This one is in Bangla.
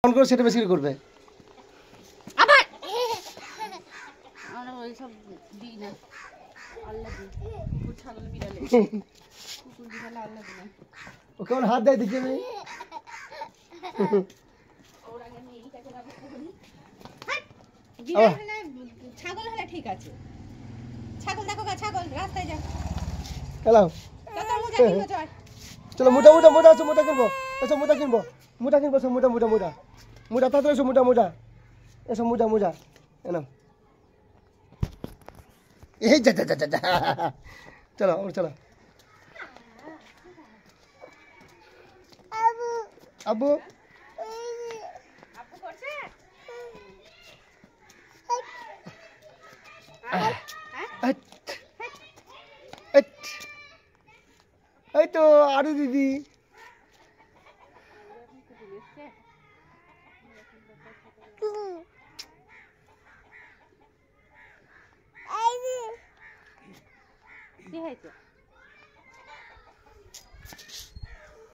ফোন করে সেটা বেশি করবে আবার আমরা ওই সব দিই না আল্লাহ দিই কুকুর ছাগল বিড়ালে কুকুর বিড়ালে আল্লাহ দিই না ও কেমন হাত দেয় দেখি আমি ওর আগে আমি এইটাকে ব্যবস্থা করি বিড়াল হলে ছাগল হলে ঠিক আছে ছাগল দেখো গা ছাগল রাস্তায় যা হ্যালো কত মজা কিনবো চল চলো মোটা মোটা মোটা আছে মোটা কিনবো এসো মোটা কিনবো সব মোটা মোটা মোটা মোটা তাড়াতাড়ি এসো মোটা মোটা এসো মোটা মোটা এনো এই যা যা যা যা চলো আমরা চলো আব্বু আপু করছে এই তো আরু দিদি কি হয়েছে